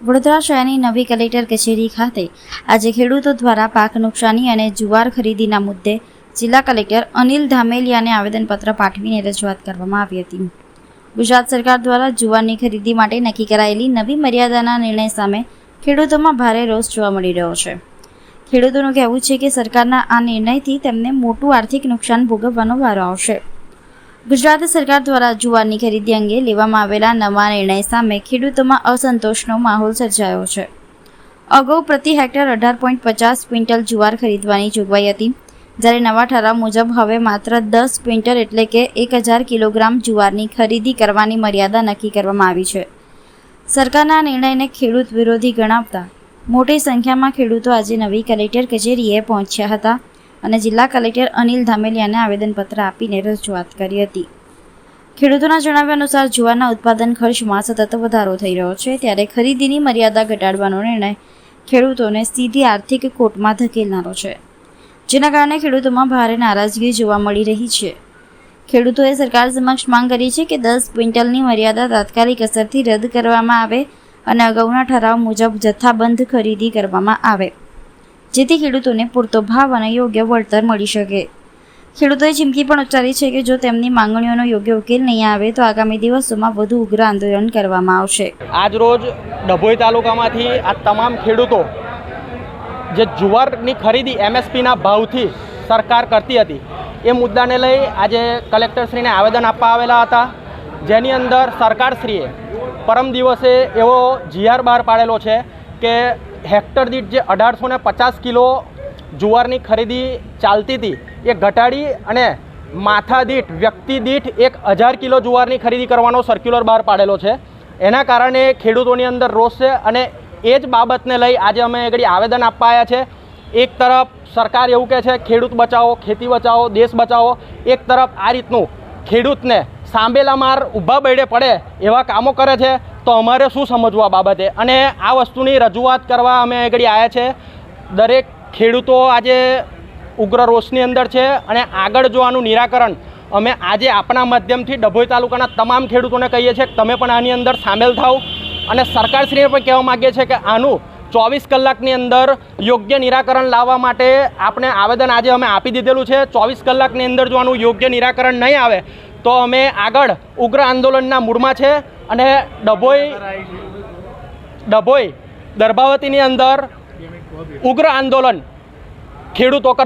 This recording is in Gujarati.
વડોદરા શહેરની નવી કલેક્ટર કચેરી ખાતે આજે ખેડૂતો દ્વારા પાક નુકસાની અને જુવાર ખરીદીના મુદ્દે જિલ્લા કલેક્ટર અનિલ ધામેલિયાને આવેદનપત્ર પાઠવીને રજૂઆત કરવામાં આવી હતી। ગુજરાત સરકાર દ્વારા જુવારની ખરીદી માટે નક્કી કરાયેલી નવી મર્યાદાના નિર્ણય સામે ખેડૂતોમાં ભારે રોષ જોવા મળી રહ્યો છે। ખેડૂતોનું કહેવું છે કે સરકારના આ નિર્ણયથી તેમને મોટું આર્થિક નુકસાન ભોગવવાનો વારો આવશે। ગુજરાત સરકાર દ્વારા જુવારની ખરીદી અંગે લેવામાં આવેલા નવા નિર્ણય સામે ખેડૂતોમાં અસંતોષનો માહોલ સર્જાયો છે। અગાઉ પ્રતિ હેક્ટર 18.50 ક્વિન્ટલ જુવાર ખરીદવાની જોગવાઈ હતી, જ્યારે નવા ઠરાવ મુજબ હવે માત્ર 10 ક્વિન્ટલ એટલે કે 1000 કિલોગ્રામ જુવારની ખરીદી કરવાની મર્યાદા નક્કી કરવામાં આવી છે। સરકારના નિર્ણયને ખેડૂત વિરોધી ગણાવતા મોટી સંખ્યામાં ખેડૂતો આજે નવી કલેક્ટર કચેરીએ પહોંચ્યા હતા અને જિલ્લા કલેક્ટર અનિલ ધામેલિયાને આવેદનપત્ર આપીને રજૂઆત કરી હતી। ખેડૂતોના જણાવ્યા અનુસાર જુવારના ઉત્પાદન ખર્ચમાં સતત વધારો થઈ રહ્યો છે, ત્યારે ખરીદીની મર્યાદા ઘટાડવાનો નિર્ણય ખેડૂતોને સીધી આર્થિક ખોટમાં ધકેલનારો છે, જેના કારણે ખેડૂતોમાં ભારે નારાજગી જોવા મળી રહી છે। ખેડૂતોએ સરકાર સમક્ષ માંગ કરી છે કે 10 ક્વિન્ટલની મર્યાદા તાત્કાલિક અસરથી રદ કરવામાં આવે અને અગાઉના ઠરાવ મુજબ જથ્થાબંધ ખરીદી કરવામાં આવે, જેથી ખેડૂતોને પૂરતો ભાવ અને યોગ્ય વળતર મળી શકે। ખેડૂતોએ ચીમકી પણ ઉચ્ચારી છે કે જો તેમની માંગણીઓનો યોગ્ય ઉકેલ નહીં આવે તો આગામી દિવસોમાં વધુ ઉગ્ર આંદોલન કરવામાં આવશે। આજ રોજ ડભોઈ તાલુકામાંથી આ તમામ ખેડૂતો જે જુવારની ખરીદી MSPના ભાવથી સરકાર કરતી હતી એ મુદ્દાને લઈ આજે કલેક્ટરશ્રીને આવેદન આપવા આવેલા હતા, જેની અંદર સરકારશ્રીએ પરમ દિવસે એવો GR બહાર પાડેલો છે કે હેક્ટર દીઠ જે 1850 કિલો જુવારની ખરીદી ચાલતી હતી એ ઘટાડી અને માથા દીઠ વ્યક્તિ દીઠ 1000 કિલો જુવારની ખરીદી કરવાનો સર્ક્યુલર બહાર પાડેલો છે। એના કારણે ખેડૂતોની અંદર રોષ છે અને એ જ બાબતને લઈ આજે અમે આગળ આવેદન આપવા આવ્યા છે। એક તરફ સરકાર એવું કહે છે ખેડૂત બચાવો, ખેતી બચાવો, દેશ બચાવો, એક તરફ આ રીતનું ખેડૂતને સાંભેલા માર ઊભા બૈડે પડે એવા કામો કરે છે, તો અમારે શું સમજવું આ બાબતે? અને આ વસ્તુની રજૂઆત કરવા અમે આગળ આવ્યા છે। દરેક ખેડૂતો આજે ઉગ્ર રોષની અંદર છે અને આગળ જો આનું નિરાકરણ અમે આજે આપણા માધ્યમથી ડભોઈ તાલુકાના તમામ ખેડૂતોને કહીએ છીએ કે તમે પણ આની અંદર સામેલ થાઓ અને સરકારશ્રીને પણ કહેવા માગીએ છીએ કે આનું 24 કલાકની અંદર યોગ્ય નિરાકરણ લાવવા માટે આપણે આવેદન આજે અમે આપી દીધેલું છે। 24 કલાકની અંદર જો આનું યોગ્ય નિરાકરણ નહીં આવે તો અમે આગળ ઉગ્ર આંદોલનના મૂડમાં છે અને ડભોઈ દર્ભાવતીની અંદર ઉગ્ર આંદોલન ખેડૂતો કરશે।